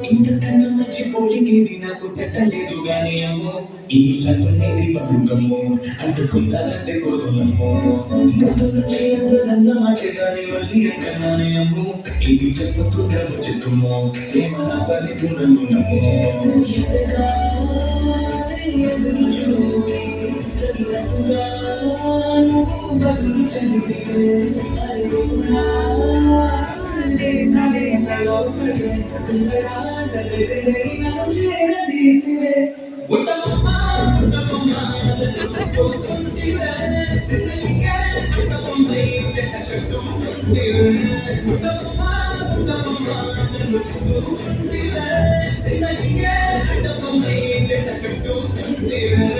ఇంతకన్నా మంచి పోలికేది నాకు తట్టలేదు గాని అమ్మో ఈ లైఫ్ అనేది బతుకమ్మో అంటుకున్నదంటే కోరులమ్మో ముందు నుంచి అందదన్న మాటే గాని మళ్ళీ ఎక్కన్నానే అమ్మో ఇది చెప్పకుండా చెట్టుమో ప్రేమ నా పరిపూర్ణమో ఎదురు చూపి తగినట్టుగా నువ్వు బదులు చెందితే అరే ఉత్తమమ్మా ఉత్తమమ్మా సుఖపోతుందివే జిందగీకే ఉత్తమమ్మై జంట కట్టుకుంటివే ఉత్తమమ్మా ఉత్తమమ్మా నన్ను సుఖపోతుందివే జిందగీకే ఉత్తమమ్మై జంట కట్టుకుంటివే